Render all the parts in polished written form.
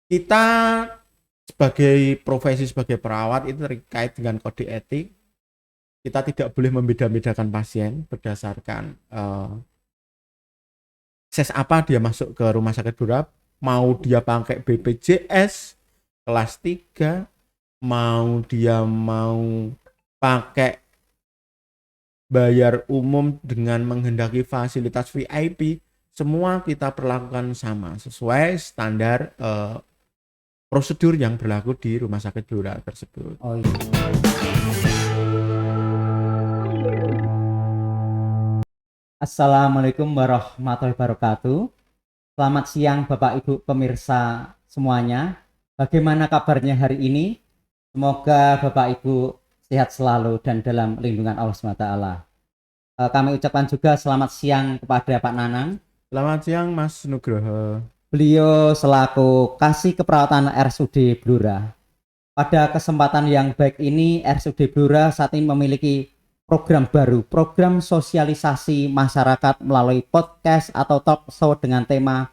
Kita sebagai profesi sebagai perawat itu terkait dengan kode etik. Kita tidak boleh membeda-bedakan pasien berdasarkan ses apa dia masuk ke rumah sakit darurat, mau dia pakai BPJS kelas 3, mau pakai bayar umum dengan menghendaki fasilitas VIP, semua kita perlakukan sama sesuai standar prosedur yang berlaku di rumah sakit darurat tersebut. Oh iya. Assalamualaikum warahmatullahi wabarakatuh. Selamat siang Bapak Ibu pemirsa semuanya. Bagaimana kabarnya hari ini? Semoga Bapak Ibu sehat selalu dan dalam lindungan Allah SWT. Kami ucapkan juga selamat siang kepada Pak Nanang. Selamat siang Mas Nugroho. Beliau selaku Kasih Keperawatan RSUD Blora. Pada kesempatan yang baik ini, RSUD Blora saat ini memiliki program baru, program sosialisasi masyarakat melalui podcast atau talk show dengan tema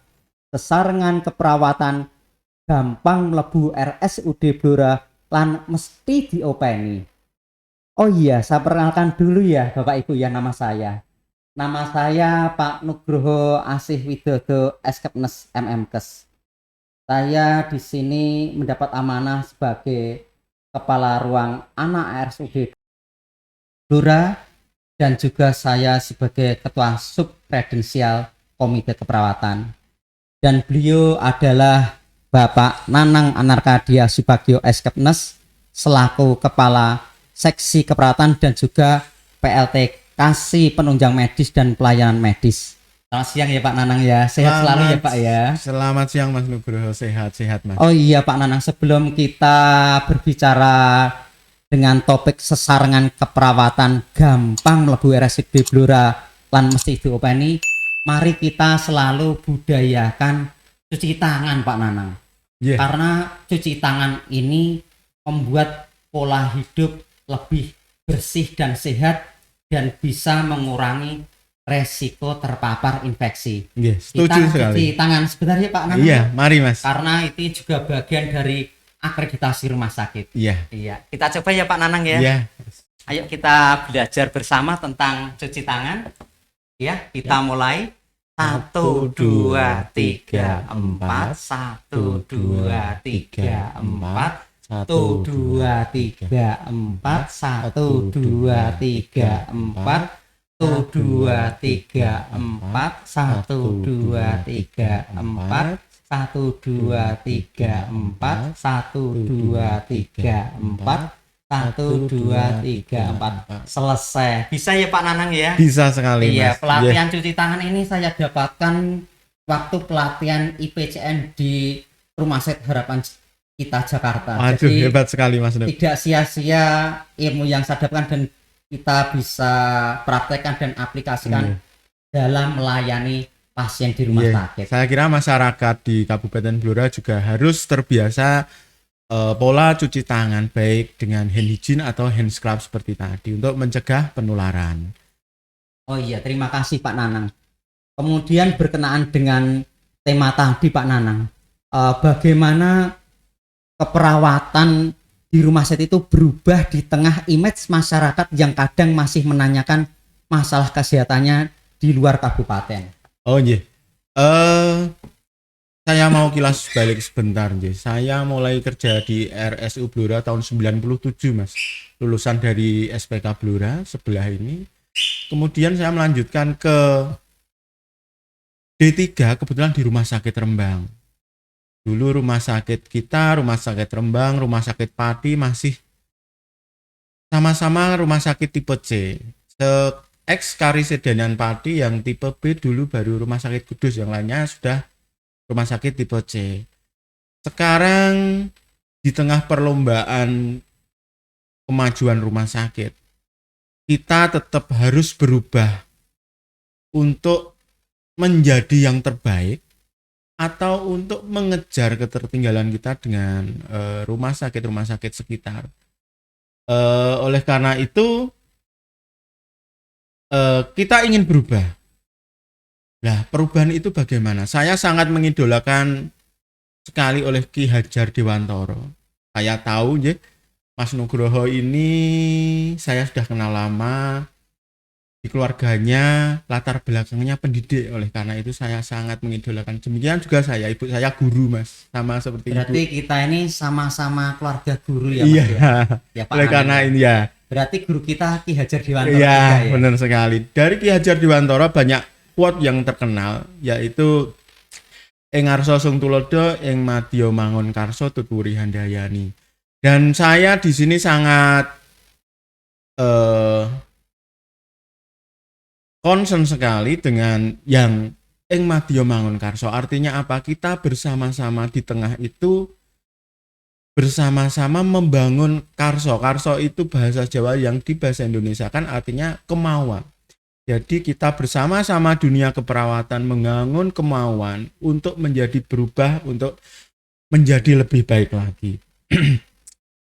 Sesarengan Keperawatan Gampang Mlebu RSUD Blora lan mesti diopeni. Oh iya, saya perkenalkan dulu ya Bapak Ibu ya, nama saya. Nama saya Pak Nugroho Asih Widodo Eskepnes MMkes. Saya di sini mendapat amanah sebagai Kepala Ruang Anak RSUD Blora dan juga saya sebagai Ketua Subkredensial Komite Keperawatan. Dan beliau adalah Bapak Nanang Anarkadia Subagio Eskepnes selaku Kepala Seksi Keperawatan dan juga PLT Kasih Penunjang Medis dan Pelayanan Medis. Selamat siang ya Pak Nanang ya, sehat selalu ya Pak ya. Selamat siang Mas Nugroho, sehat-sehat Mas. Oh iya Pak Nanang, sebelum kita berbicara dengan topik sesarengan keperawatan gampang mlebu RSUD Blora lan mesti diopeni, mari kita selalu budayakan cuci tangan Pak Nanang. Yeah. Karena cuci tangan ini membuat pola hidup lebih bersih dan sehat dan bisa mengurangi resiko terpapar infeksi. Yes, Kita setuju sekali. cuci tangan sebentar ya Pak Nanang. Iya, mari Mas. Karena itu juga bagian dari akreditasi rumah sakit. Iya. Iya. Kita coba ya Pak Nanang ya. Iya. Ayo kita belajar bersama tentang cuci tangan. Ya, kita mulai. 1, 2, 3, 4. 1, 2, 3, 4. 1, 2, 3, 4. 1, 2, 3, 4. 1, 2, 3, 4. 1, 2, 3, 4. 1, 2, 3, 4. 1, 2, 3, 4. 1, 2, 3, 4. Selesai. Bisa ya Pak Nanang ya? Bisa sekali Iya, Mas. pelatihan cuci tangan ini saya dapatkan waktu pelatihan IPCN di Rumah Sakit Harapan Kita Jakarta. Aduh, Jadi hebat sekali Mas Nuk. tidak sia-sia ilmu yang saya dapatkan dan kita bisa praktekkan dan aplikasikan dalam melayani pasien di rumah sakit. Saya kira masyarakat di Kabupaten Blora juga harus terbiasa pola cuci tangan baik dengan hand hygiene atau hand scrub seperti tadi untuk mencegah penularan. Oh iya, terima kasih Pak Nanang. Kemudian berkenaan dengan tema tadi Pak Nanang, bagaimana keperawatan di rumah sakit itu berubah di tengah image masyarakat yang kadang masih menanyakan masalah kesehatannya di luar kabupaten. Oh iya. Saya mau kilas balik sebentar nggih. Saya mulai kerja di RSU Blora tahun 97 Mas. Lulusan dari SPK Blora sebelah ini. Kemudian saya melanjutkan ke D3 kebetulan di Rumah Sakit Rembang. Dulu rumah sakit kita, Rumah Sakit Rembang, Rumah Sakit Pati masih sama-sama rumah sakit tipe C. Ex Karisidenan Pati yang tipe B dulu baru Rumah Sakit Kudus, yang lainnya sudah rumah sakit tipe C. Sekarang di tengah perlombaan kemajuan rumah sakit, kita tetap harus berubah untuk menjadi yang terbaik atau untuk mengejar ketertinggalan kita dengan rumah sakit sekitar. Oleh karena itu kita ingin berubah. Nah, perubahan itu bagaimana? Saya sangat mengidolakan sekali oleh Ki Hajar Dewantoro. Saya tahu ya, Mas Nugroho ini saya sudah kenal lama, di keluarganya latar belakangnya pendidik, oleh karena itu saya sangat mengidolakan. Demikian juga saya, ibu saya guru Mas, sama seperti Berarti ibu. kita ini sama-sama keluarga guru ya Mas Iya, ya. Ya Pak oleh Nanan karena ya. ini ya, Berarti guru kita Ki Hajar Dewantoro iya juga ya. benar sekali. Dari Ki Hajar Dewantoro banyak quote yang terkenal, yaitu ing ngarsa sung tulodo, ing madya mangun karsa tuturi handayani. Dan saya di sini sangat eh concern sekali dengan yang ing madya mangun karso. Artinya apa? Kita bersama-sama di tengah itu bersama-sama membangun karso. Karso itu bahasa Jawa yang di bahasa Indonesia kan artinya kemauan. Jadi kita bersama-sama dunia keperawatan membangun kemauan untuk menjadi berubah, untuk menjadi lebih baik lagi.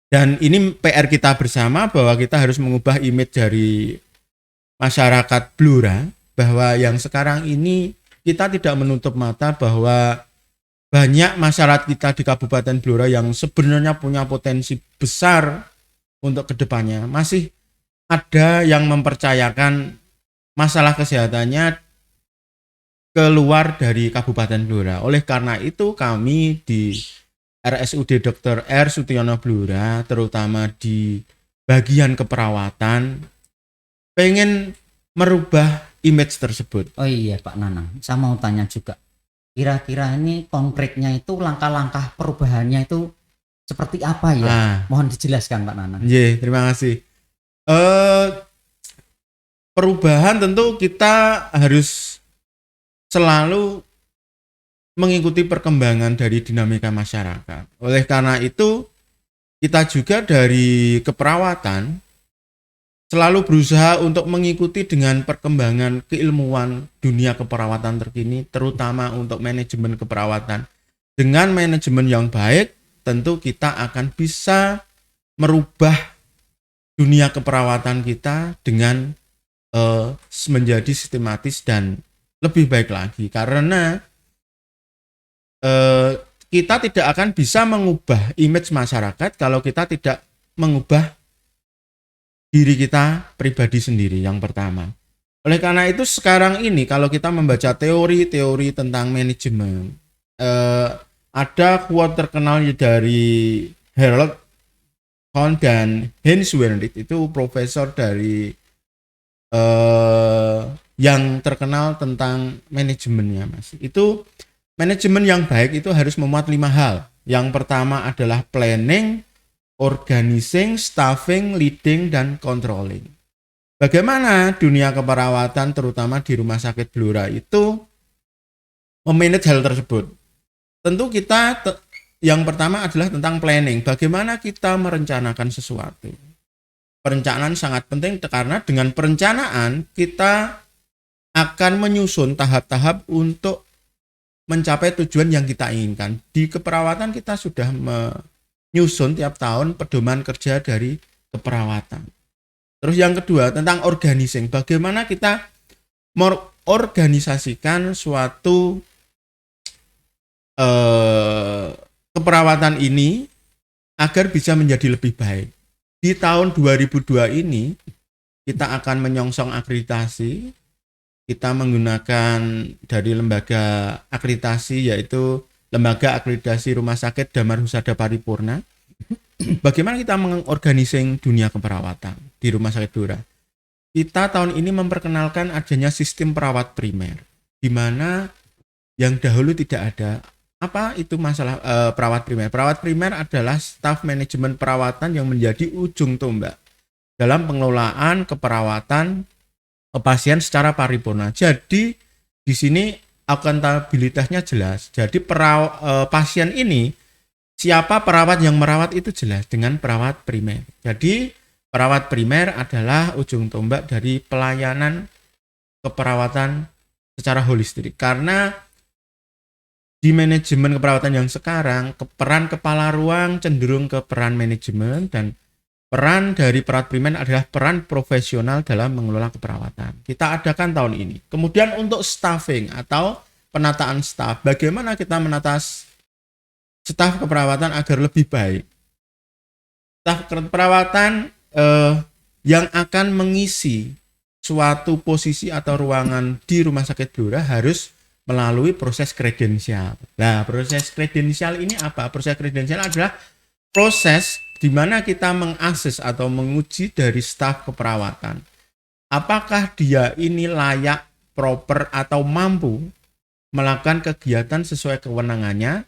Dan ini PR kita bersama bahwa kita harus mengubah image dari masyarakat Blora, bahwa yang sekarang ini kita tidak menutup mata bahwa banyak masyarakat kita di Kabupaten Blora yang sebenarnya punya potensi besar untuk kedepannya. Masih ada yang mempercayakan masalah kesehatannya keluar dari Kabupaten Blora. Oleh karena itu kami di RSUD Dr. R. Sutiono Blora, terutama di bagian keperawatan, pengen merubah image tersebut. Oh iya Pak Nanang, saya mau tanya juga. Kira-kira ini konkretnya itu langkah-langkah perubahannya itu seperti apa ya? Mohon dijelaskan Pak Nanang. Iya, terima kasih. Perubahan tentu kita harus selalu mengikuti perkembangan dari dinamika masyarakat. Oleh karena itu, kita juga dari keperawatan selalu berusaha untuk mengikuti dengan perkembangan keilmuan dunia keperawatan terkini, terutama untuk manajemen keperawatan. Dengan manajemen yang baik, tentu kita akan bisa merubah dunia keperawatan kita dengan menjadi sistematis dan lebih baik lagi. Karena kita tidak akan bisa mengubah image masyarakat kalau kita tidak mengubah diri kita pribadi sendiri, yang pertama. Oleh karena itu sekarang ini kalau kita membaca teori-teori tentang manajemen, ada quote terkenal dari Harold Kohn dan Heinz Wendit, itu profesor dari yang terkenal tentang manajemennya, Mas. Itu manajemen yang baik itu harus memuat 5 hal. Yang pertama adalah planning, organizing, staffing, leading, dan controlling. Bagaimana dunia keperawatan terutama di Rumah Sakit Blora itu memanage hal tersebut? Tentu kita yang pertama adalah tentang planning. Bagaimana kita merencanakan sesuatu? Perencanaan sangat penting karena dengan perencanaan kita akan menyusun tahap-tahap untuk mencapai tujuan yang kita inginkan. Di keperawatan kita sudah menyusun tiap tahun pedoman kerja dari keperawatan. Terus yang kedua tentang organizing. Bagaimana kita mengorganisasikan suatu keperawatan ini agar bisa menjadi lebih baik. Di tahun 2002 ini kita akan menyongsong akreditasi. Kita menggunakan dari lembaga akreditasi, yaitu Lembaga Akreditasi Rumah Sakit Damar Husada Paripurna. Bagaimana kita mengorganising dunia keperawatan di Rumah Sakit Blora? Kita tahun ini memperkenalkan adanya sistem perawat primer, di mana yang dahulu tidak ada. Apa itu masalah perawat primer? Perawat primer adalah staf manajemen perawatan yang menjadi ujung tombak dalam pengelolaan keperawatan pasien secara paripurna. Jadi di sini akuntabilitasnya jelas. Jadi pasien ini, siapa perawat yang merawat itu jelas dengan perawat primer. Jadi perawat primer adalah ujung tombak dari pelayanan keperawatan secara holistik. Karena di manajemen keperawatan yang sekarang, peran kepala ruang cenderung ke peran manajemen, dan peran dari perawat primer adalah peran profesional dalam mengelola keperawatan. Kita adakan tahun ini. Kemudian untuk staffing atau penataan staf, bagaimana kita menata staf keperawatan agar lebih baik. Staf keperawatan yang akan mengisi suatu posisi atau ruangan di Rumah Sakit Blora harus melalui proses kredensial. Nah, proses kredensial ini apa? Proses kredensial adalah proses di mana kita mengakses atau menguji dari staf keperawatan. Apakah dia ini layak, proper, atau mampu melakukan kegiatan sesuai kewenangannya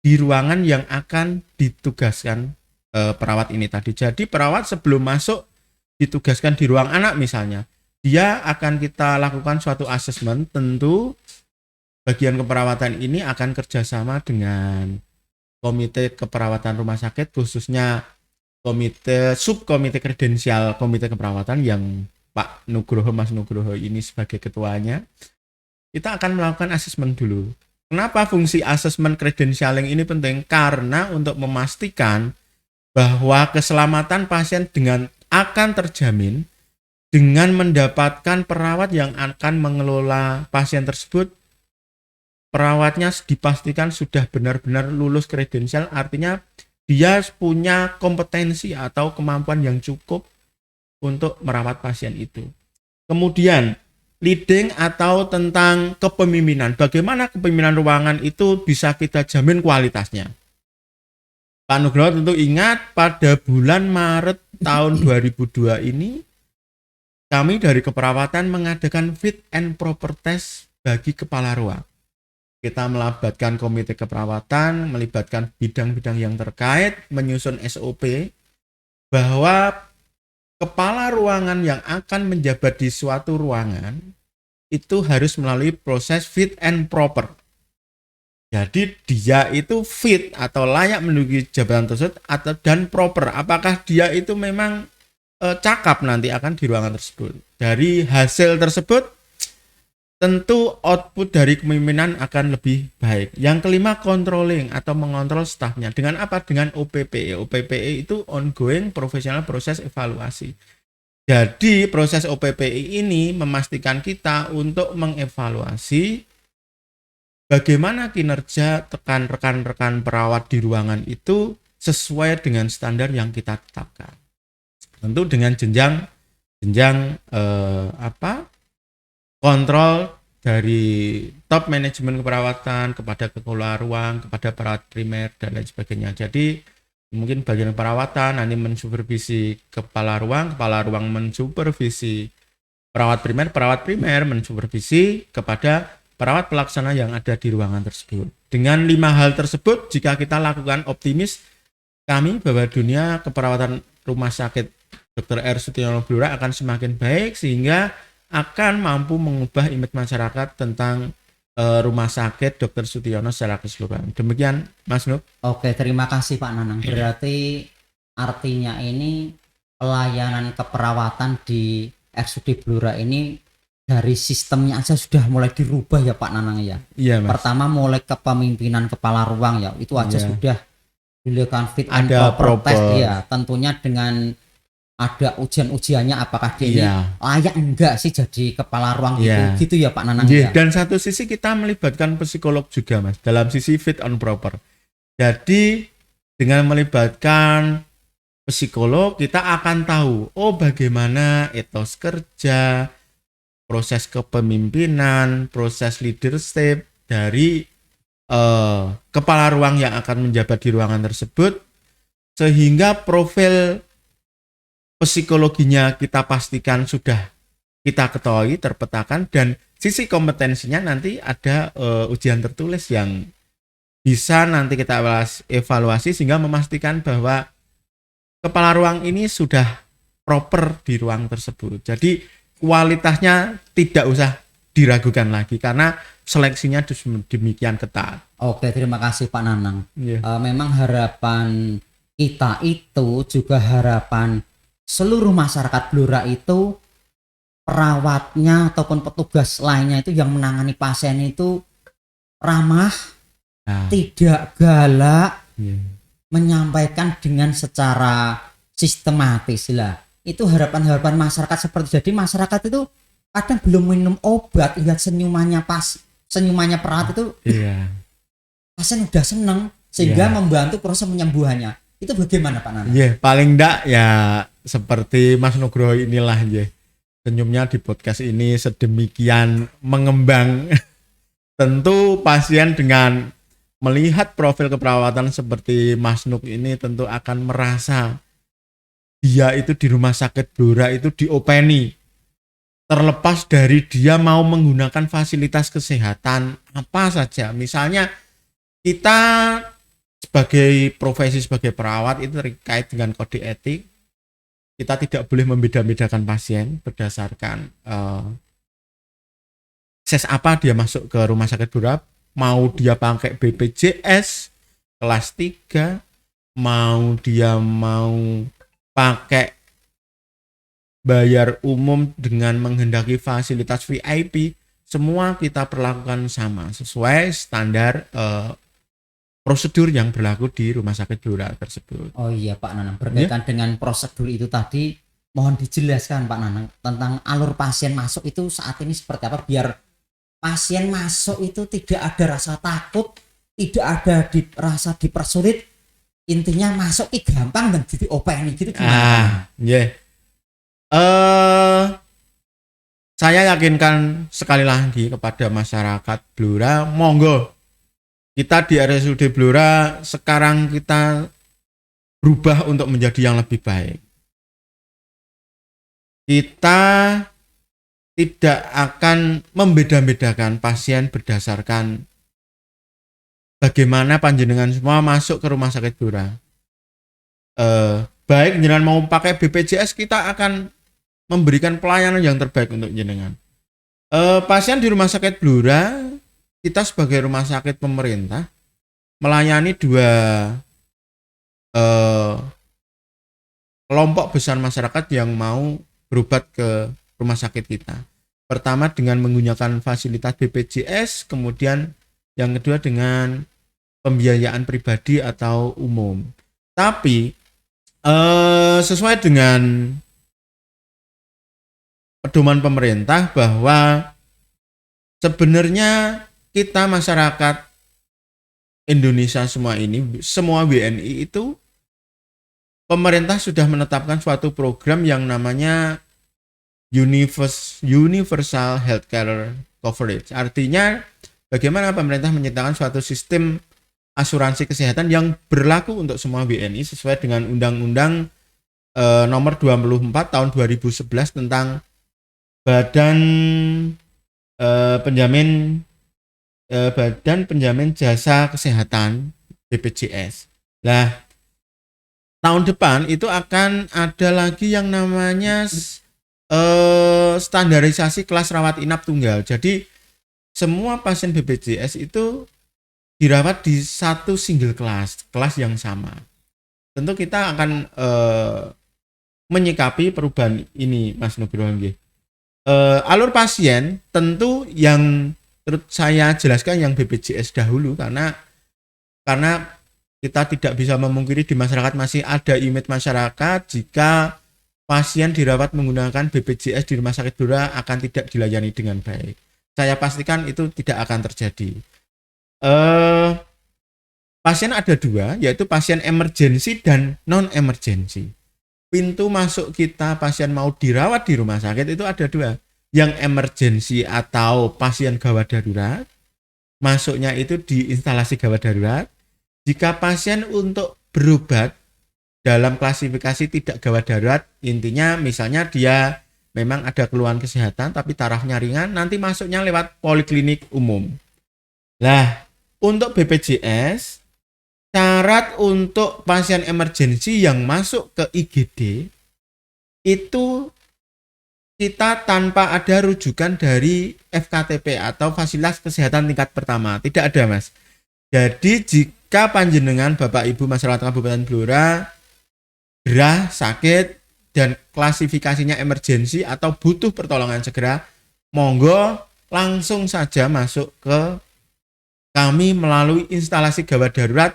di ruangan yang akan ditugaskan perawat ini tadi. Jadi perawat sebelum masuk ditugaskan di ruang anak misalnya, dia akan kita lakukan suatu asesmen. Tentu bagian keperawatan ini akan kerjasama dengan komite keperawatan rumah sakit, khususnya subkomite kredensial komite keperawatan yang Pak Nugroho, Mas Nugroho ini sebagai ketuanya. Kita akan melakukan asesmen dulu. Kenapa fungsi asesmen kredensialing ini penting? Karena untuk memastikan bahwa keselamatan pasien akan terjamin dengan mendapatkan perawat yang akan mengelola pasien tersebut. Perawatnya dipastikan sudah benar-benar lulus kredensial, artinya dia punya kompetensi atau kemampuan yang cukup untuk merawat pasien itu. Kemudian leading atau tentang kepemimpinan. Bagaimana kepemimpinan ruangan itu bisa kita jamin kualitasnya. Pak Nugroho tentu ingat pada bulan Maret tahun 2002 ini kami dari keperawatan mengadakan fit and proper test bagi kepala ruang. Kita melibatkan komite keperawatan, melibatkan bidang-bidang yang terkait, menyusun SOP bahwa kepala ruangan yang akan menjabat di suatu ruangan itu harus melalui proses fit and proper. Jadi dia itu fit atau layak menduduki jabatan tersebut dan proper. Apakah dia itu memang cakap nanti akan di ruangan tersebut. Dari hasil tersebut tentu output dari kepemimpinan akan lebih baik. Yang kelima, controlling atau mengontrol stafnya. Dengan apa? Dengan OPPE. OPPE itu ongoing professional proses evaluasi. Jadi proses OPPE ini memastikan kita untuk mengevaluasi bagaimana kinerja rekan-rekan perawat di ruangan itu sesuai dengan standar yang kita tetapkan. Tentu dengan jenjang kontrol dari top manajemen keperawatan kepada kelola ruang, kepada perawat primer dan lain sebagainya. Jadi mungkin bagian perawatan nanti mensupervisi kepala ruang mensupervisi perawat primer mensupervisi kepada perawat pelaksana yang ada di ruangan tersebut. Dengan 5 hal tersebut, jika kita lakukan optimis, kami bahwa dunia keperawatan rumah sakit Dr. R. Sutyono Blora akan semakin baik sehingga akan mampu mengubah image masyarakat tentang rumah sakit Dr. Sutyono secara keseluruhan. Demikian Mas Nuk. Oke, terima kasih Pak Nanang. Berarti artinya ini pelayanan keperawatan di RSUD Blora ini dari sistemnya aja sudah mulai dirubah ya Pak Nanang ya. Iya, Mas. Pertama mulai kepemimpinan kepala ruang ya, itu aja sudah dilakukan fit and ada proper test ya, tentunya gitu. Ada ujian-ujiannya apakah dia ini layak enggak sih jadi kepala ruang gitu ya Pak Nanang ya. Dan satu sisi kita melibatkan psikolog juga Mas dalam sisi fit and proper. Jadi dengan melibatkan psikolog kita akan tahu bagaimana etos kerja, proses kepemimpinan, proses leadership dari kepala ruang yang akan menjabat di ruangan tersebut, sehingga profil psikologinya kita pastikan sudah kita ketahui, terpetakan, dan sisi kompetensinya nanti ada ujian tertulis yang bisa nanti kita evaluasi sehingga memastikan bahwa kepala ruang ini sudah proper di ruang tersebut. Jadi kualitasnya tidak usah diragukan lagi karena seleksinya demikian ketat. Oke, terima kasih Pak Nanang. Memang harapan kita itu juga harapan seluruh masyarakat Blora itu perawatnya ataupun petugas lainnya itu yang menangani pasien itu ramah, tidak galak, menyampaikan dengan secara sistematis lah. Itu harapan-harapan masyarakat seperti jadi masyarakat itu kadang belum minum obat lihat senyumannya perawat itu pasien udah seneng sehingga Iya. membantu proses penyembuhannya. Itu bagaimana Pak Nanang? Iya, paling enggak ya seperti Mas Nugroho inilah ya. Senyumnya di podcast ini sedemikian mengembang. Tentu pasien dengan melihat profil keperawatan seperti Mas Nuk ini tentu akan merasa dia itu di rumah sakit Blora itu diopeni. Terlepas dari dia mau menggunakan fasilitas kesehatan apa saja. Misalnya kita sebagai profesi sebagai perawat itu terkait dengan kode etik. Kita tidak boleh membeda-bedakan pasien berdasarkan akses apa dia masuk ke rumah sakit Blora. Mau dia pakai BPJS kelas 3, mau dia pakai bayar umum dengan menghendaki fasilitas VIP, semua kita perlakukan sama sesuai standar prosedur yang berlaku di rumah sakit Blora tersebut. Oh iya Pak Nanang, berkaitan dengan prosedur itu tadi, mohon dijelaskan Pak Nanang tentang alur pasien masuk itu saat ini seperti apa, biar pasien masuk itu tidak ada rasa takut, tidak ada rasa dipersulit, intinya masuk gampang dan diopeni gitu gimana? Saya yakinkan sekali lagi kepada masyarakat Blora, monggo kita di RSUD Blora sekarang kita berubah untuk menjadi yang lebih baik. Kita tidak akan membeda-bedakan pasien berdasarkan bagaimana panjenengan semua masuk ke rumah sakit Blora. Baik jenengan mau pakai BPJS, kita akan memberikan pelayanan yang terbaik untuk jenengan. Pasien di rumah sakit Blora, kita sebagai rumah sakit pemerintah melayani dua kelompok besar masyarakat yang mau berobat ke rumah sakit kita. Pertama dengan menggunakan fasilitas BPJS, kemudian yang kedua dengan pembiayaan pribadi atau umum. Tapi sesuai dengan pedoman pemerintah bahwa sebenarnya kita masyarakat Indonesia semua ini, semua WNI itu pemerintah sudah menetapkan suatu program yang namanya Universal Healthcare Coverage. Artinya bagaimana pemerintah menciptakan suatu sistem asuransi kesehatan yang berlaku untuk semua WNI sesuai dengan Undang-Undang nomor 24 tahun 2011 tentang Badan Penjamin Jasa Kesehatan BPJS. Nah, tahun depan itu akan ada lagi yang namanya standarisasi kelas rawat inap tunggal. Jadi semua pasien BPJS itu dirawat di satu single kelas yang sama. Tentu kita akan menyikapi perubahan ini, Mas Nugroho. Alur pasien tentu yang terus saya jelaskan yang BPJS dahulu karena kita tidak bisa memungkiri di masyarakat masih ada image masyarakat jika pasien dirawat menggunakan BPJS di rumah sakit Blora akan tidak dilayani dengan baik. Saya pastikan itu tidak akan terjadi. Pasien ada dua, yaitu pasien emergensi dan non-emergensi. Pintu masuk kita pasien mau dirawat di rumah sakit itu ada dua. Yang emergensi atau pasien gawat darurat, masuknya itu di instalasi gawat darurat. Jika pasien untuk berobat dalam klasifikasi tidak gawat darurat, intinya misalnya dia memang ada keluhan kesehatan tapi tarafnya ringan, nanti masuknya lewat poliklinik umum. Lah, untuk BPJS, syarat untuk pasien emergensi yang masuk ke IGD itu kita tanpa ada rujukan dari FKTP atau fasilitas kesehatan tingkat pertama. Tidak ada, Mas. Jadi jika panjenengan Bapak Ibu masyarakat Kabupaten Blora gerah, sakit, dan klasifikasinya emergensi atau butuh pertolongan segera, monggo langsung saja masuk ke kami melalui instalasi gawat darurat.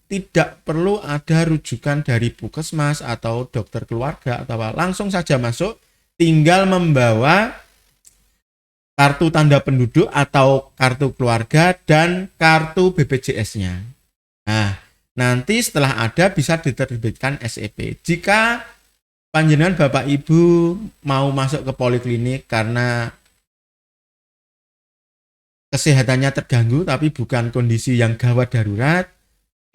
Tidak perlu ada rujukan dari puskesmas atau dokter keluarga atau apa. Langsung saja masuk, tinggal membawa kartu tanda penduduk atau kartu keluarga dan kartu BPJS-nya. Nah, Nanti setelah ada bisa diterbitkan SEP. Jika panjenengan Bapak Ibu mau masuk ke poliklinik karena kesehatannya terganggu tapi bukan kondisi yang gawat darurat,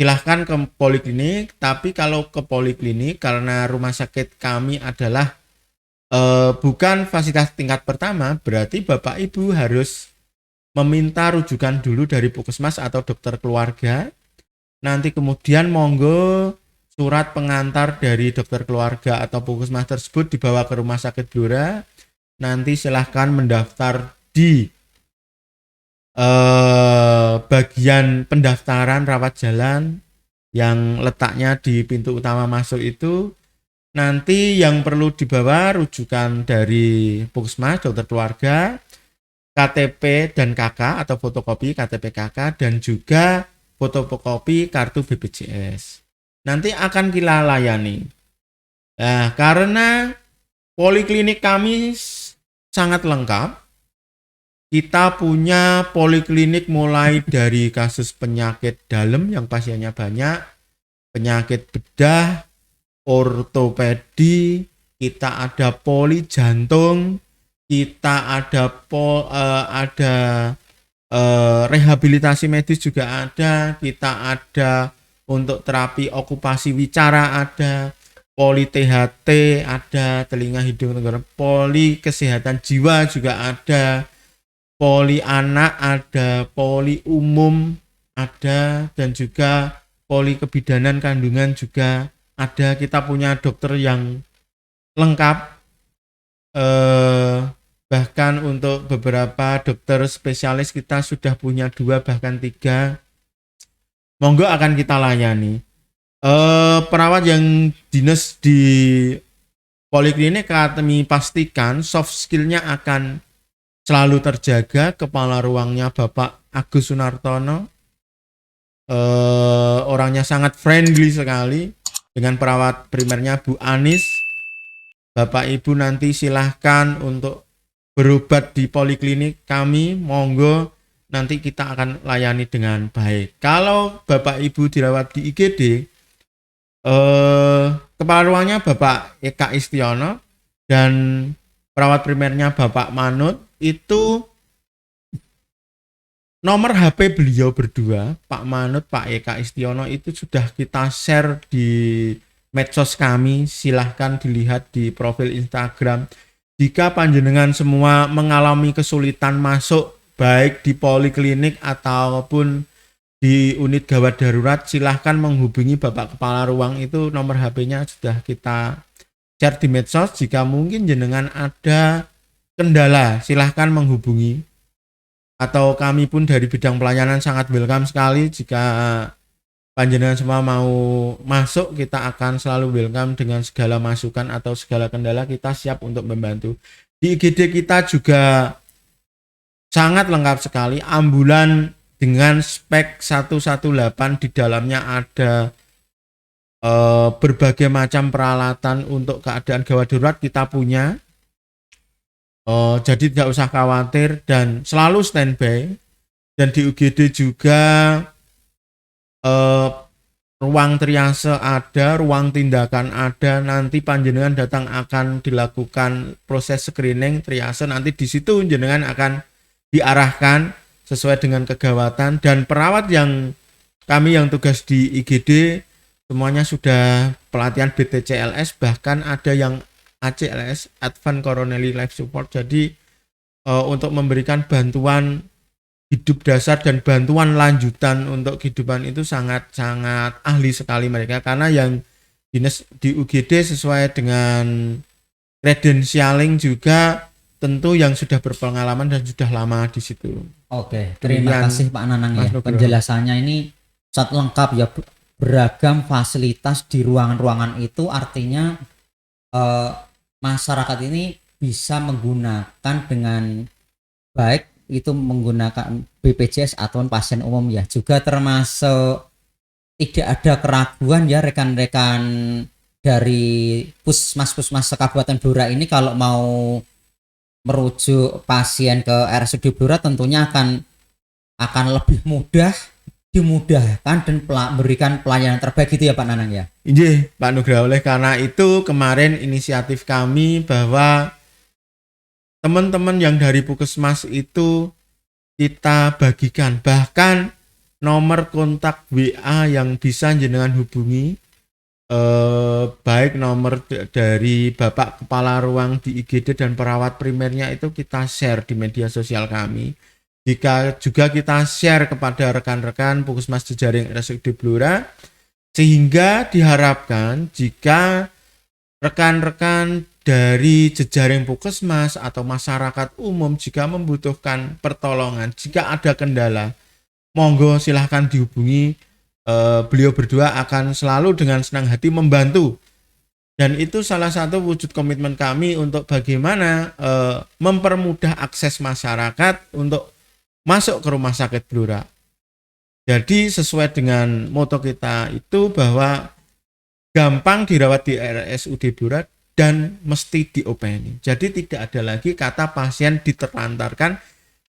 silahkan ke poliklinik. Tapi kalau ke poliklinik karena rumah sakit kami adalah bukan fasilitas tingkat pertama, berarti Bapak Ibu harus meminta rujukan dulu dari puskesmas atau dokter keluarga. Nanti kemudian monggo surat pengantar dari dokter keluarga atau puskesmas tersebut dibawa ke rumah sakit Blora. Nanti silahkan mendaftar di bagian pendaftaran rawat jalan yang letaknya di pintu utama masuk itu. Nanti yang perlu dibawa rujukan dari puskesmas, dokter keluarga, KTP dan KK atau fotokopi KTP KK, dan juga fotokopi kartu BPJS. Nanti akan kita layani. Nah, karena poliklinik kami sangat lengkap, kita punya poliklinik mulai dari kasus penyakit dalam yang pasiennya banyak, penyakit bedah, ortopedi, kita ada poli jantung, kita ada rehabilitasi medis juga ada, kita ada untuk terapi okupasi wicara ada, poli THT ada, telinga hidung tenggorokan, poli kesehatan jiwa juga ada, poli anak ada, poli umum ada, dan juga poli kebidanan kandungan juga ada. Kita punya dokter yang lengkap. Bahkan untuk beberapa dokter spesialis kita sudah punya 2 bahkan 3. Monggo akan kita layani. Perawat yang dinas di poliklinik kami pastikan soft skillnya akan selalu terjaga. Kepala ruangnya Bapak Agus Sunartono, orangnya sangat friendly sekali. Dengan perawat primernya Bu Anis. Bapak Ibu nanti silahkan untuk berobat di poliklinik kami, monggo, nanti kita akan layani dengan baik. Kalau Bapak Ibu dirawat di IGD, kepala ruangnya Bapak Eka Istiono dan perawat primernya Bapak Manut, itu nomor HP beliau berdua, Pak Manut, Pak Eka Istiono, itu sudah kita share di medsos kami. Silahkan dilihat di profil Instagram. Jika panjenengan semua mengalami kesulitan masuk baik di poliklinik ataupun di unit gawat darurat, silahkan menghubungi Bapak Kepala Ruang. Itu nomor HP-nya sudah kita share di medsos. Jika mungkin jenengan ada kendala, silahkan menghubungi. Atau kami pun dari bidang pelayanan sangat welcome sekali. Jika panjenengan semua mau masuk, kita akan selalu welcome dengan segala masukan atau segala kendala, kita siap untuk membantu. Di IGD kita juga sangat lengkap sekali, ambulan dengan spek 118, di dalamnya ada berbagai macam peralatan untuk keadaan gawat darurat kita punya. Jadi tidak usah khawatir dan selalu standby. Dan di UGD juga ruang triase ada, ruang tindakan ada. Nanti panjenengan datang akan dilakukan proses screening triase. Nanti di situ jenengan akan diarahkan sesuai dengan kegawatan, dan perawat yang kami yang tugas di IGD semuanya sudah pelatihan BTCLS, bahkan ada yang ACLS, Advanced Coronary Life Support. Jadi untuk memberikan bantuan hidup dasar dan bantuan lanjutan untuk kehidupan itu sangat-sangat ahli sekali mereka, karena yang dinas di UGD sesuai dengan credentialing juga tentu yang sudah berpengalaman dan sudah lama di situ. Oke, terima kasih Pak Nanang ya. Penjelasannya ini sangat lengkap ya, beragam fasilitas di ruangan-ruangan itu, artinya masyarakat ini bisa menggunakan dengan baik, itu menggunakan BPJS ataupun pasien umum ya. Juga termasuk tidak ada keraguan ya rekan-rekan dari puskesmas Kabupaten Blora ini kalau mau merujuk pasien ke RSUD Blora tentunya akan lebih mudah dimudahkan dan memberikan pelayanan terbaik gitu ya Pak Nanang ya. Injih, Pak Nugraha, oleh karena itu kemarin inisiatif kami bahwa teman-teman yang dari Puskesmas itu kita bagikan bahkan nomor kontak WA yang bisa jenengan hubungi, baik nomor dari Bapak Kepala Ruang di IGD dan perawat primernya itu kita share di media sosial kami. Jika juga kita share kepada rekan-rekan Puskesmas Jejaring RSUD Blora, sehingga diharapkan jika rekan-rekan dari jejaring Puskesmas atau masyarakat umum jika membutuhkan pertolongan, jika ada kendala, monggo silahkan dihubungi. Beliau berdua akan selalu dengan senang hati membantu. Dan itu salah satu wujud komitmen kami untuk bagaimana mempermudah akses masyarakat untuk masuk ke rumah sakit Blora. Jadi sesuai dengan moto kita itu bahwa gampang dirawat di RSUD Blora dan mesti diopeni. Jadi tidak ada lagi kata pasien diterlantarkan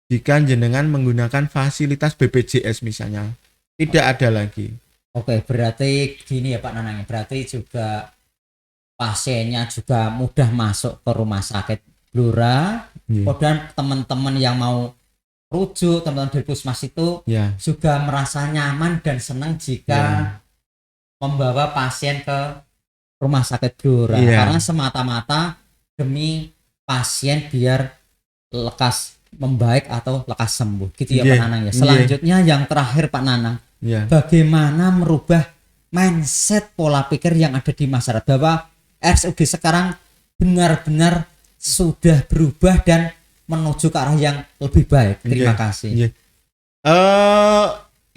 jika jenengan menggunakan fasilitas BPJS misalnya. Tidak ada lagi. Oke, berarti gini ya Pak Nanang, berarti juga pasiennya juga mudah masuk ke rumah sakit Blora. Kemudian teman-teman yang mau rujuk, teman-teman dari Puskesmas itu juga merasa nyaman dan senang jika membawa pasien ke rumah sakit Blora karena semata-mata demi pasien biar lekas membaik atau lekas sembuh gitu ya Pak Nanang ya. Selanjutnya yang terakhir Pak Nanang, bagaimana merubah mindset pola pikir yang ada di masyarakat bahwa RSUD sekarang benar-benar sudah berubah dan menuju ke arah yang lebih baik. Terima kasih.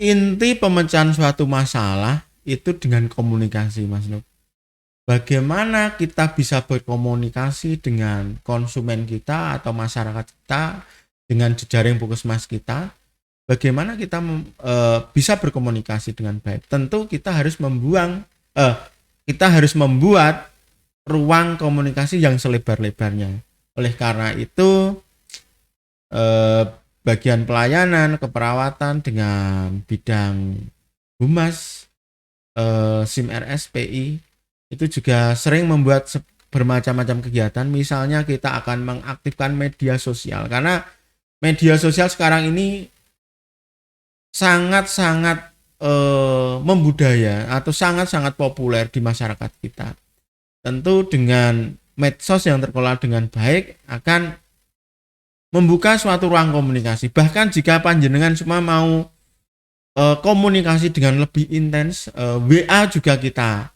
Inti pemecahan suatu masalah itu dengan komunikasi, Mas Nuk. Bagaimana kita bisa berkomunikasi dengan konsumen kita atau masyarakat kita, dengan jejaring Puskesmas kita, bagaimana kita bisa berkomunikasi dengan baik. Tentu kita harus membuat ruang komunikasi yang selebar-lebarnya. Oleh karena itu bagian pelayanan keperawatan dengan bidang humas, SIM RSPI itu juga sering membuat bermacam-macam kegiatan. Misalnya kita akan mengaktifkan media sosial karena media sosial sekarang ini sangat-sangat membudaya atau sangat-sangat populer di masyarakat kita. Tentu dengan medsos yang terkelola dengan baik akan membuka suatu ruang komunikasi. Bahkan jika panjenengan cuma mau komunikasi dengan lebih intens, WA juga kita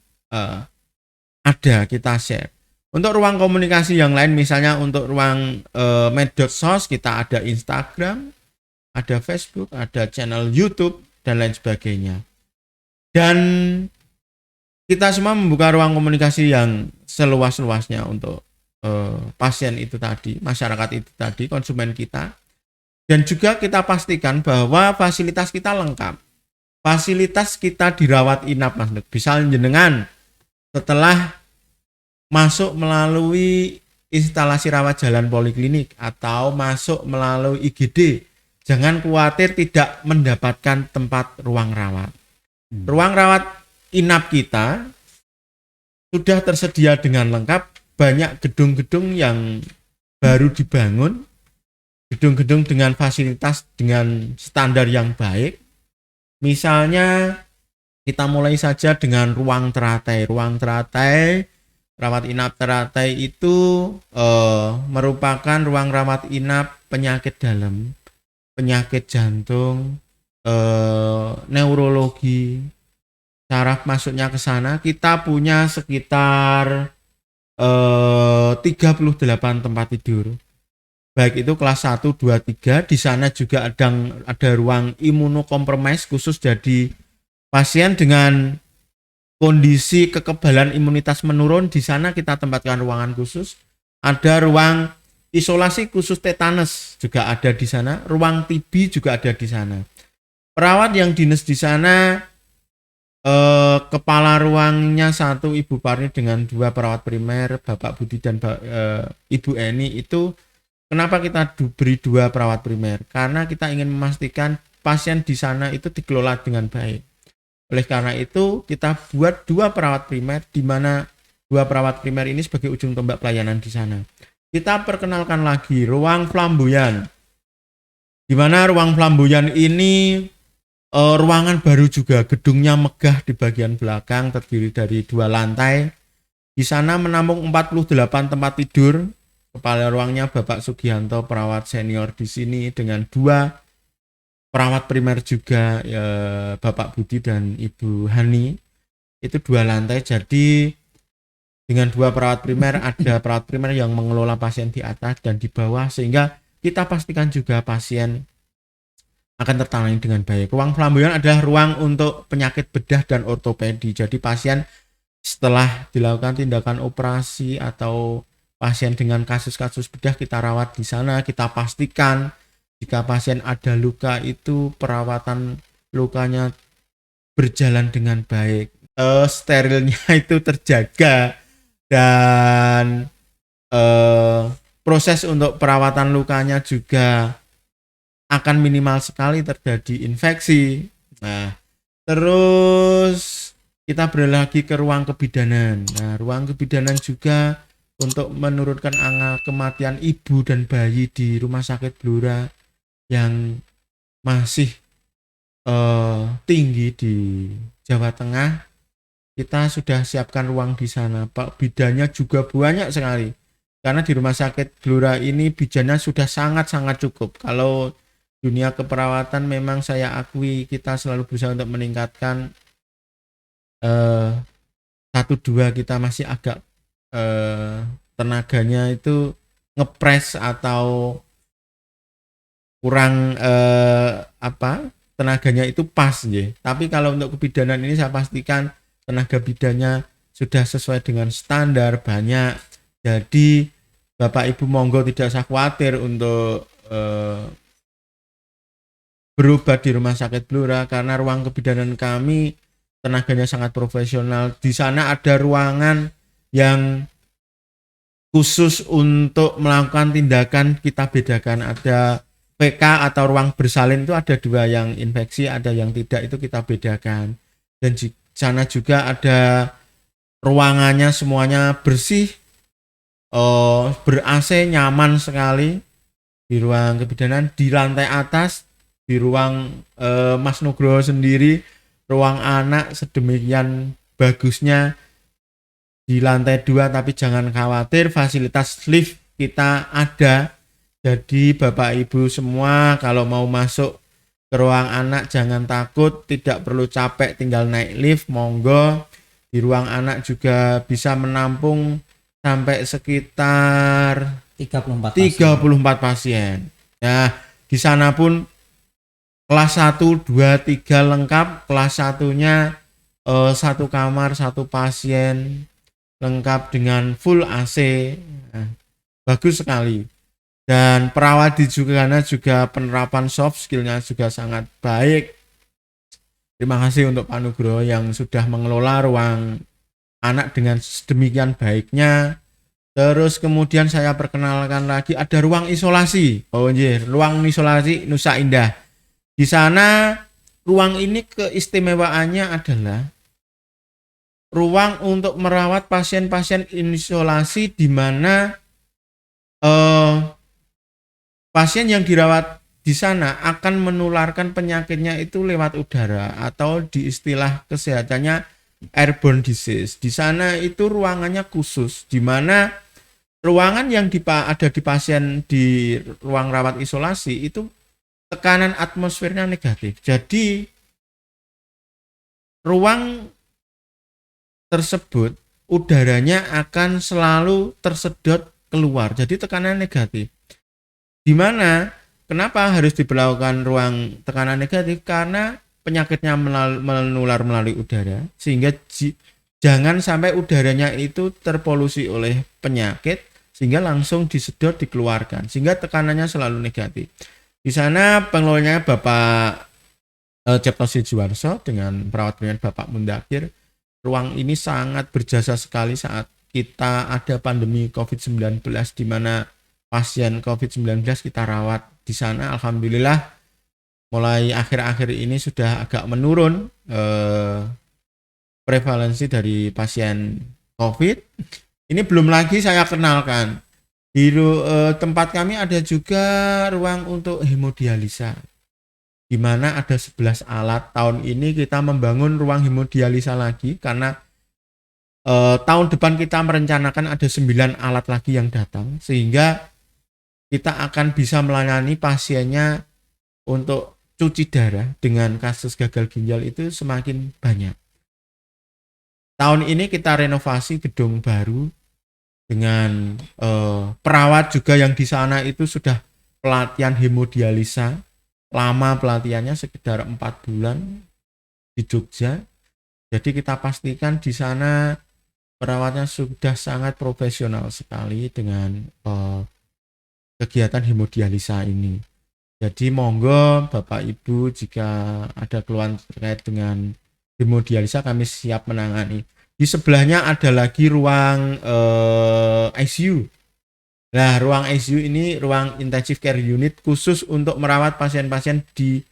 kita share. Untuk ruang komunikasi yang lain, misalnya untuk ruang medsos, kita ada Instagram, ada Facebook, ada channel YouTube, dan lain sebagainya. Dan kita semua membuka ruang komunikasi yang seluas-luasnya untuk pasien itu tadi, masyarakat itu tadi, konsumen kita. Dan juga kita pastikan bahwa fasilitas kita lengkap. Fasilitas kita dirawat inap, Mas. Bisa jenengan setelah masuk melalui instalasi rawat jalan poliklinik atau masuk melalui IGD, jangan khawatir tidak mendapatkan tempat ruang rawat. Ruang rawat inap kita sudah tersedia dengan lengkap. Banyak gedung-gedung yang baru dibangun, gedung-gedung dengan fasilitas dengan standar yang baik. Misalnya kita mulai saja dengan ruang teratai. Ruang teratai, rawat inap teratai itu merupakan ruang rawat inap penyakit dalam, penyakit jantung, neurologi. Cara masuknya ke sana kita punya sekitar 38 tempat tidur. Baik itu kelas 1, 2, 3. Di sana juga ada ruang imunokompromis khusus jadi pasien dengan kondisi kekebalan imunitas menurun. Di sana kita tempatkan ruangan khusus. Ada ruang isolasi khusus tetanus juga ada di sana. Ruang TB juga ada di sana. Perawat yang dinas di sana, kepala ruangnya 1 Ibu Parni dengan 2 perawat primer, Bapak Budi dan Ibu Eni. Itu kenapa kita beri 2 perawat primer? Karena kita ingin memastikan pasien di sana itu dikelola dengan baik. Oleh karena itu kita buat 2 perawat primer, di mana 2 perawat primer ini sebagai ujung tombak pelayanan di sana. Kita perkenalkan lagi ruang flamboyan, di mana ruang flamboyan ini ruangan baru juga, gedungnya megah di bagian belakang, terdiri dari 2 lantai. Di sana menampung 48 tempat tidur. Kepala ruangnya Bapak Sugianto, perawat senior di sini, dengan 2 perawat primer juga, Bapak Budi dan Ibu Hani. Itu 2 lantai, jadi dengan 2 perawat primer, ada perawat primer yang mengelola pasien di atas dan di bawah, sehingga kita pastikan juga pasien akan tertangani dengan baik. Ruang flamboyan adalah ruang untuk penyakit bedah dan ortopedi. Jadi pasien setelah dilakukan tindakan operasi atau pasien dengan kasus-kasus bedah kita rawat di sana, kita pastikan jika pasien ada luka itu perawatan lukanya berjalan dengan baik, sterilnya itu terjaga, dan proses untuk perawatan lukanya juga akan minimal sekali terjadi infeksi. Nah, terus kita beralih lagi ke ruang kebidanan. Nah, ruang kebidanan juga untuk menurunkan angka kematian ibu dan bayi di Rumah Sakit Blora yang masih tinggi di Jawa Tengah. Kita sudah siapkan ruang di sana. Pak, bidannya juga banyak sekali. Karena di Rumah Sakit Blora ini bidannya sudah sangat-sangat cukup. Kalau dunia keperawatan memang saya akui kita selalu berusaha untuk meningkatkan 1-2, kita masih agak tenaganya itu ngepres atau kurang tenaganya itu pas ya. Tapi kalau untuk kebidanan ini saya pastikan tenaga bidannya sudah sesuai dengan standar banyak. Jadi Bapak Ibu monggo tidak usah khawatir untuk berobat di Rumah Sakit Blora, karena ruang kebidanan kami tenaganya sangat profesional. Di sana ada ruangan yang khusus untuk melakukan tindakan, kita bedakan, ada PK atau ruang bersalin itu ada 2, yang infeksi ada yang tidak, itu kita bedakan. Dan di sana juga ada ruangannya semuanya bersih, ber AC, nyaman sekali di ruang kebidanan. Di lantai atas di ruang Mas Nugroho sendiri, ruang anak sedemikian bagusnya di lantai 2, tapi jangan khawatir, fasilitas lift kita ada. Jadi Bapak Ibu semua kalau mau masuk ke ruang anak jangan takut, tidak perlu capek, tinggal naik lift, monggo. Di ruang anak juga bisa menampung sampai sekitar 34 pasien. Nah, di sana pun kelas 1, 2, 3 lengkap. Kelas 1-nya 1 kamar 1 pasien, lengkap dengan full AC. Nah, bagus sekali. Dan perawat di sana juga penerapan soft skillnya juga sangat baik. Terima kasih untuk Pak Nugroho yang sudah mengelola ruang anak dengan sedemikian baiknya. Terus kemudian saya perkenalkan lagi ada ruang isolasi. Oh iya, ruang isolasi Nusa Indah. Di sana ruang ini keistimewaannya adalah ruang untuk merawat pasien-pasien isolasi, di mana pasien yang dirawat di sana akan menularkan penyakitnya itu lewat udara, atau di istilah kesehatannya airborne disease. Di sana itu ruangannya khusus, di mana ruangan yang ada di pasien di ruang rawat isolasi itu tekanan atmosfernya negatif. Jadi ruang tersebut udaranya akan selalu tersedot keluar. Jadi tekanan negatif. Di mana kenapa harus diberlakukan ruang tekanan negatif? Karena penyakitnya menular melalui udara, sehingga jangan sampai udaranya itu terpolusi oleh penyakit sehingga langsung disedot dikeluarkan, sehingga tekanannya selalu negatif. Di sana pengelolanya Bapak Cipto Sijuarso dengan perawat primer Bapak Mundakir. Ruang ini sangat berjasa sekali saat kita ada pandemi COVID-19, di mana pasien COVID-19 kita rawat di sana. Alhamdulillah mulai akhir-akhir ini sudah agak menurun prevalensi dari pasien COVID. Ini belum lagi saya kenalkan. Di tempat kami ada juga ruang untuk hemodialisa, di mana ada 11 alat. Tahun ini kita membangun ruang hemodialisa lagi karena tahun depan kita merencanakan ada 9 alat lagi yang datang, sehingga kita akan bisa melayani pasiennya untuk cuci darah dengan kasus gagal ginjal itu semakin banyak. Tahun ini kita renovasi gedung baru dengan perawat juga yang di sana itu sudah pelatihan hemodialisa. Lama pelatihannya sekitar 4 bulan di Jogja. Jadi kita pastikan di sana perawatnya sudah sangat profesional sekali dengan kegiatan hemodialisa ini. Jadi monggo Bapak Ibu, jika ada keluhan terkait dengan hemodialisa, kami siap menangani. Di sebelahnya ada lagi ruang ICU. Nah, ruang ICU ini ruang intensive care unit khusus untuk merawat pasien-pasien di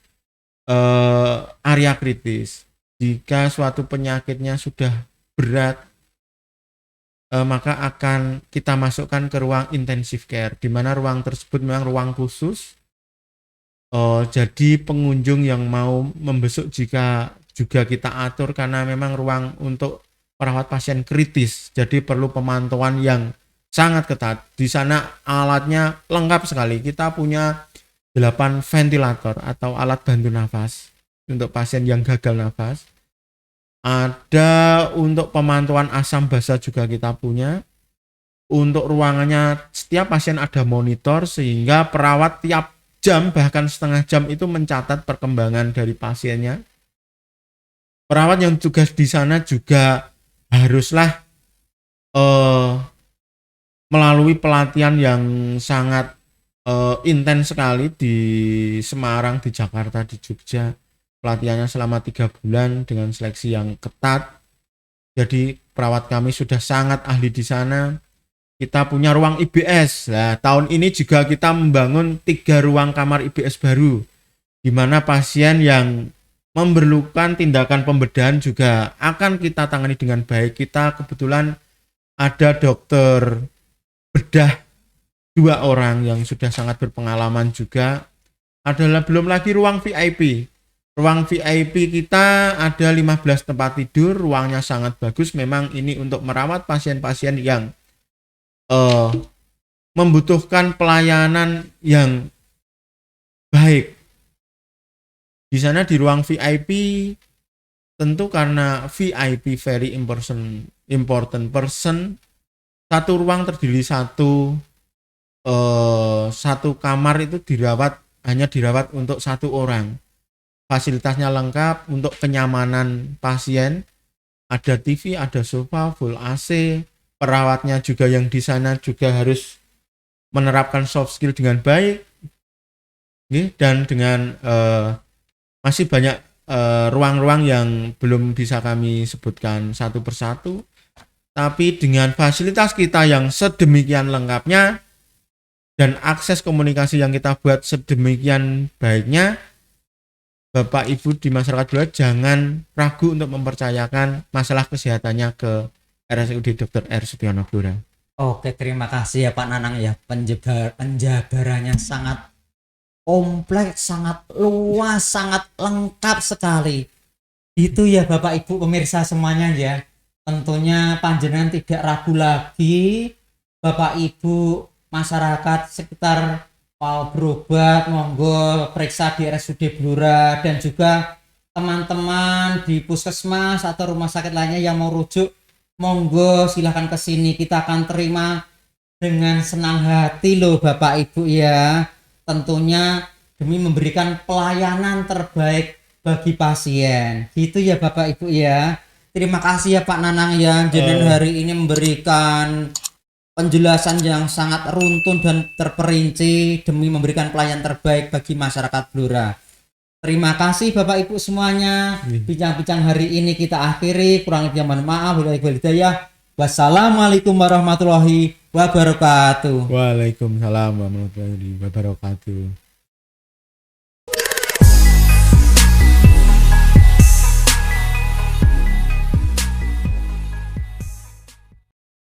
area kritis. Jika suatu penyakitnya sudah berat, maka akan kita masukkan ke ruang intensive care, di mana ruang tersebut memang ruang khusus. Jadi pengunjung yang mau membesuk jika juga kita atur, karena memang ruang untuk perawat pasien kritis, jadi perlu pemantauan yang sangat ketat. Di sana alatnya lengkap sekali. Kita punya 8 ventilator atau alat bantu nafas untuk pasien yang gagal nafas. Ada untuk pemantauan asam basa juga kita punya. Untuk ruangannya setiap pasien ada monitor, sehingga perawat tiap jam bahkan setengah jam itu mencatat perkembangan dari pasiennya. Perawat yang tugas di sana juga haruslah melalui pelatihan yang sangat intens sekali di Semarang, di Jakarta, di Jogja. Pelatihannya selama 3 bulan dengan seleksi yang ketat. Jadi perawat kami sudah sangat ahli di sana. Kita punya ruang IBS. Nah, tahun ini juga kita membangun 3 ruang kamar IBS baru, di mana pasien yang memerlukan tindakan pembedahan juga akan kita tangani dengan baik. Kita kebetulan ada dokter bedah 2 orang yang sudah sangat berpengalaman juga. Adalah belum lagi ruang VIP. Ruang VIP kita ada 15 tempat tidur, ruangnya sangat bagus. Memang ini untuk merawat pasien-pasien yang membutuhkan pelayanan yang baik. Di sana di ruang VIP, tentu karena VIP very important person, satu ruang terdiri satu kamar itu hanya dirawat untuk 1 orang. Fasilitasnya lengkap untuk kenyamanan pasien, ada TV, ada sofa, full AC. Perawatnya juga yang di sana juga harus menerapkan soft skill dengan baik, dan dengan masih banyak ruang-ruang yang belum bisa kami sebutkan satu persatu. Tapi dengan fasilitas kita yang sedemikian lengkapnya dan akses komunikasi yang kita buat sedemikian baiknya, Bapak Ibu di masyarakat Blora jangan ragu untuk mempercayakan masalah kesehatannya ke RSUD Dr. R. Sutiono Blora. Oke, terima kasih ya Pak Nanang ya. Penjabarannya sangat kompleks, sangat luas, sangat lengkap sekali. Itu ya Bapak Ibu pemirsa semuanya ya. Tentunya panjenengan tidak ragu lagi, Bapak Ibu masyarakat sekitar mau berobat, monggo periksa di RSUD Blora, dan juga teman-teman di puskesmas atau rumah sakit lainnya yang mau rujuk, monggo silahkan ke sini, kita akan terima dengan senang hati loh Bapak Ibu ya. Tentunya demi memberikan pelayanan terbaik bagi pasien. Gitu ya Bapak Ibu ya. Terima kasih ya Pak Nanang ya, jenengan hari ini memberikan penjelasan yang sangat runtun dan terperinci demi memberikan pelayanan terbaik bagi masyarakat Blora. Terima kasih Bapak Ibu semuanya. Bincang-bincang hari ini kita akhiri. Kurang lebih mohon maaf. Wassalamualaikum warahmatullahi wabarakatuh. Waalaikumsalam warahmatullahi wabarakatuh.